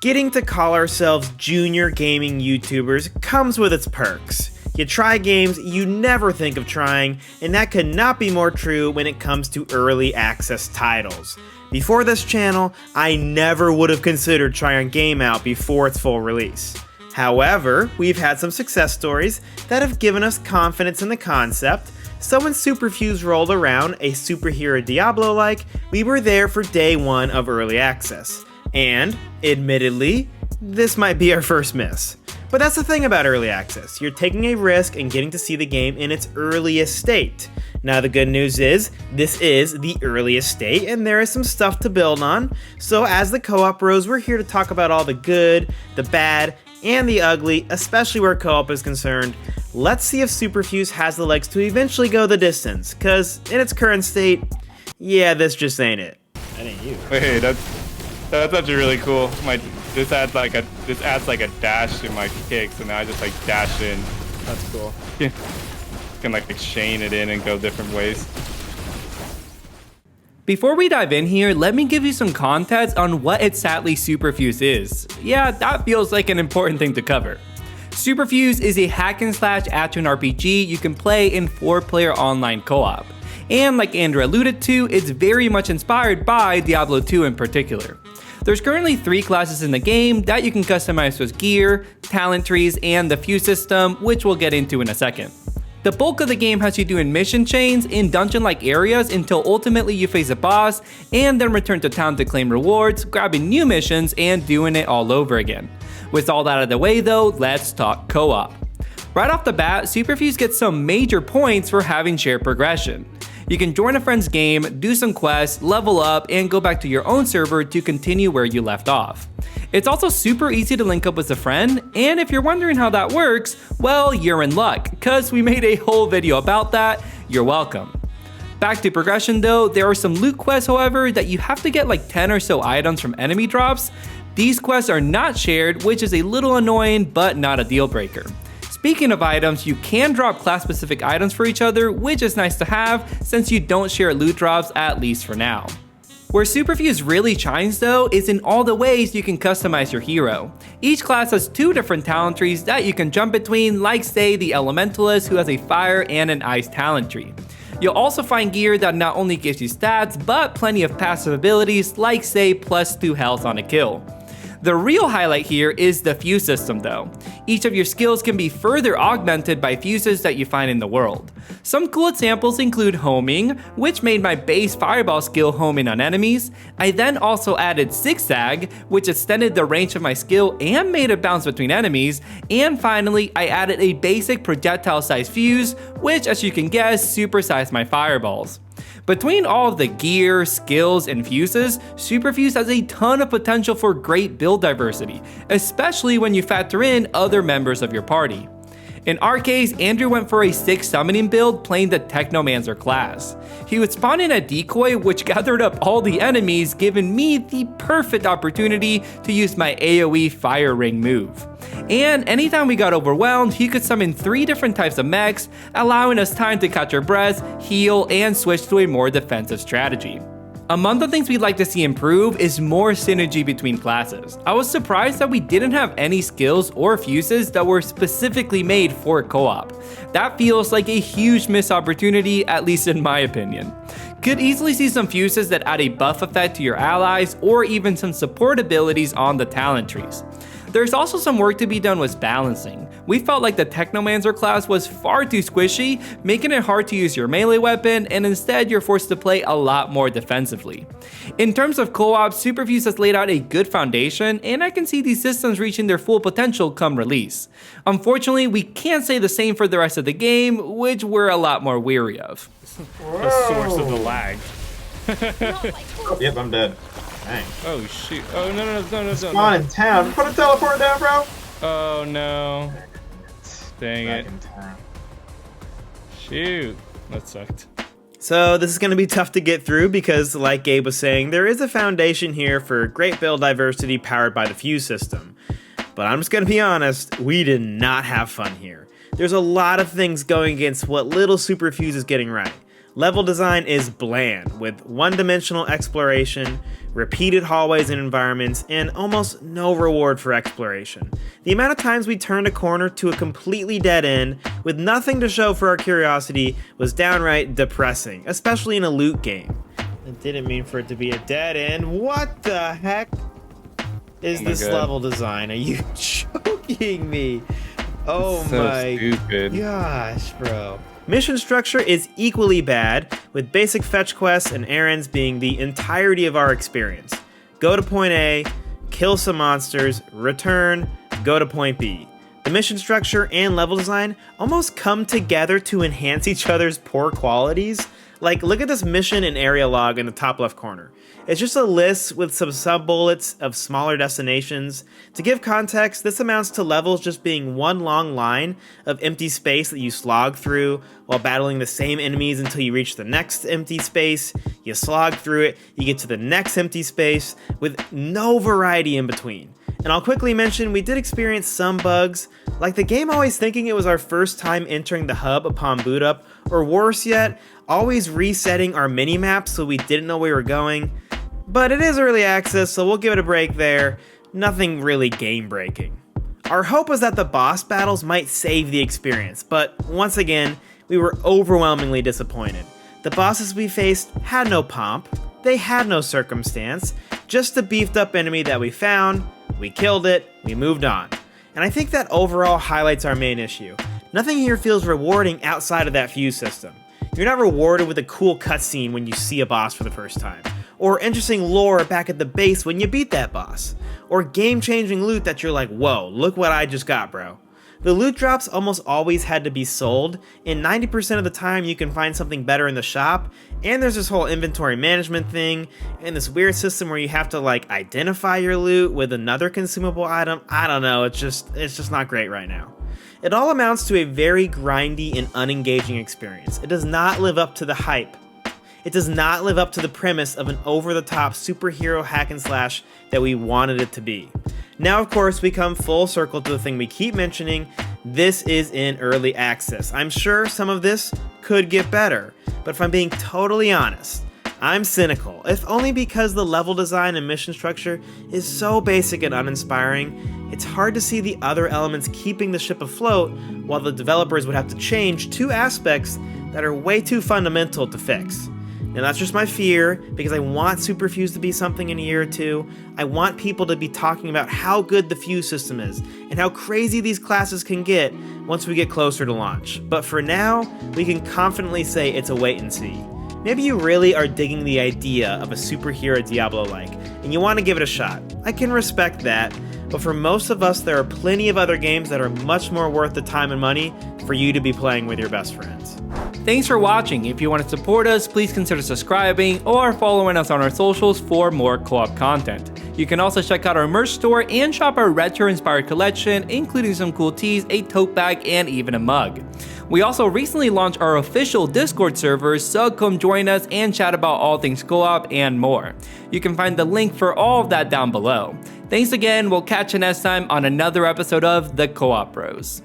Getting to call ourselves junior gaming YouTubers comes with its perks. You try games you never think of trying, and that could not be more true when it comes to early access titles. Before this channel, I never would have considered trying a game out before its full release. However, we've had some success stories that have given us confidence in the concept, so when Superfuse rolled around, a superhero Diablo-like, we were there for day one of early access. And, admittedly, this might be our first miss. But that's the thing about early access, you're taking a risk and getting to see the game in its earliest state. Now the good news is, this is the earliest state and there is some stuff to build on, so as the co-op bros, we're here to talk about all the good, the bad, and the ugly, especially where co-op is concerned. Let's see if Superfuse has the legs to eventually go the distance, cause in its current state, yeah, this just ain't it. That ain't you. Wait, that's actually really cool. This adds like a dash in my kick, so now I just like dash in. That's cool. Can like chain it in and go different ways. Before we dive in here, let me give you some context on what exactly Superfuse is. Yeah, that feels like an important thing to cover. Superfuse is a hack and slash action RPG you can play in 4-player online co-op. And like Andrew alluded to, it's very much inspired by Diablo 2 in particular. There's currently 3 classes in the game that you can customize with gear, talent trees, and the fuse system, which we'll get into in a second. The bulk of the game has you doing mission chains in dungeon-like areas until ultimately you face a boss, and then return to town to claim rewards, grabbing new missions, and doing it all over again. With all that out of the way though, let's talk co-op. Right off the bat, Superfuse gets some major points for having shared progression. You can join a friend's game, do some quests, level up, and go back to your own server to continue where you left off. It's also super easy to link up with a friend, and if you're wondering how that works, well, you're in luck, cause we made a whole video about that. You're welcome. Back to progression though, there are some loot quests however that you have to get like 10 or so items from enemy drops. These quests are not shared, which is a little annoying, but not a deal breaker. Speaking of items, you can drop class-specific items for each other, which is nice to have since you don't share loot drops, at least for now. Where Superfuse really shines though is in all the ways you can customize your hero. Each class has 2 different talent trees that you can jump between, like say the Elementalist who has a fire and an ice talent tree. You'll also find gear that not only gives you stats, but plenty of passive abilities like say +2 health on a kill. The real highlight here is the fuse system though. Each of your skills can be further augmented by fuses that you find in the world. Some cool examples include homing, which made my base fireball skill homing on enemies. I then also added zigzag, which extended the range of my skill and made it bounce between enemies. And finally, I added a basic projectile size fuse, which as you can guess, supersized my fireballs. Between all of the gear, skills, and fuses, Superfuse has a ton of potential for great build diversity, especially when you factor in other members of your party. In our case, Andrew went for a 6 summoning build playing the Technomancer class. He would spawn in a decoy which gathered up all the enemies, giving me the perfect opportunity to use my AoE Fire Ring move. And anytime we got overwhelmed, he could summon 3 different types of mechs, allowing us time to catch our breath, heal, and switch to a more defensive strategy. Among the things we'd like to see improve is more synergy between classes. I was surprised that we didn't have any skills or fuses that were specifically made for co-op. That feels like a huge missed opportunity, at least in my opinion. Could easily see some fuses that add a buff effect to your allies or even some support abilities on the talent trees. There's also some work to be done with balancing. We felt like the Technomancer class was far too squishy, making it hard to use your melee weapon, and instead you're forced to play a lot more defensively. In terms of co-op, Superfuse has laid out a good foundation, and I can see these systems reaching their full potential come release. Unfortunately, we can't say the same for the rest of the game, which we're a lot more weary of. The source of the lag. Oh, yep, I'm dead. Dang. Oh shoot. Oh no. Spawn in town. Put a teleport down, bro. Oh no. Dang Back it. in town. Shoot. That sucked. So this is going to be tough to get through because, like Gabe was saying, there is a foundation here for great build diversity powered by the fuse system. But I'm just going to be honest, we did not have fun here. There's a lot of things going against what little Superfuse is getting right. Level design is bland, with one-dimensional exploration, repeated hallways and environments, and almost no reward for exploration. The amount of times we turned a corner to a completely dead end with nothing to show for our curiosity was downright depressing, especially in a loot game. I didn't mean for it to be a dead end. What the heck is this level design? Are you joking me? Oh my gosh, bro. Mission structure is equally bad, with basic fetch quests and errands being the entirety of our experience. Go to point A, kill some monsters, return, go to point B. The mission structure and level design almost come together to enhance each other's poor qualities. Like, look at this mission and area log in the top left corner. It's just a list with some sub-bullets of smaller destinations. To give context, this amounts to levels just being one long line of empty space that you slog through while battling the same enemies until you reach the next empty space. You slog through it, you get to the next empty space with no variety in between. And I'll quickly mention we did experience some bugs, like the game always thinking it was our first time entering the hub upon boot up, or worse yet, always resetting our mini-map so we didn't know where we were going. But it is early access, so we'll give it a break there. Nothing really game-breaking. Our hope was that the boss battles might save the experience, but once again, we were overwhelmingly disappointed. The bosses we faced had no pomp, they had no circumstance, just a beefed up enemy that we found, we killed it, we moved on. And I think that overall highlights our main issue. Nothing here feels rewarding outside of that fuse system. You're not rewarded with a cool cutscene when you see a boss for the first time, or interesting lore back at the base when you beat that boss, or game-changing loot that you're like, whoa, look what I just got, bro. The loot drops almost always had to be sold, and 90% of the time you can find something better in the shop, and there's this whole inventory management thing, and this weird system where you have to like identify your loot with another consumable item. I don't know, it's just not great right now. It all amounts to a very grindy and unengaging experience. It does not live up to the hype. It does not live up to the premise of an over-the-top superhero hack and slash that we wanted it to be. Now, of course, we come full circle to the thing we keep mentioning. This is in early access. I'm sure some of this could get better, but if I'm being totally honest, I'm cynical, if only because the level design and mission structure is so basic and uninspiring, it's hard to see the other elements keeping the ship afloat while the developers would have to change two aspects that are way too fundamental to fix. Now that's just my fear, because I want Superfuse to be something in a year or two. I want people to be talking about how good the Fuse system is, and how crazy these classes can get once we get closer to launch. But for now, we can confidently say it's a wait and see. Maybe you really are digging the idea of a superhero Diablo-like, and you want to give it a shot. I can respect that, but for most of us, there are plenty of other games that are much more worth the time and money for you to be playing with your best friends. Thanks for watching. If you want to support us, please consider subscribing or following us on our socials for more co-op content. You can also check out our merch store and shop our retro-inspired collection, including some cool tees, a tote bag, and even a mug. We also recently launched our official Discord server, so come join us and chat about all things co-op and more. You can find the link for all of that down below. Thanks again, we'll catch you next time on another episode of The Co-op Bros.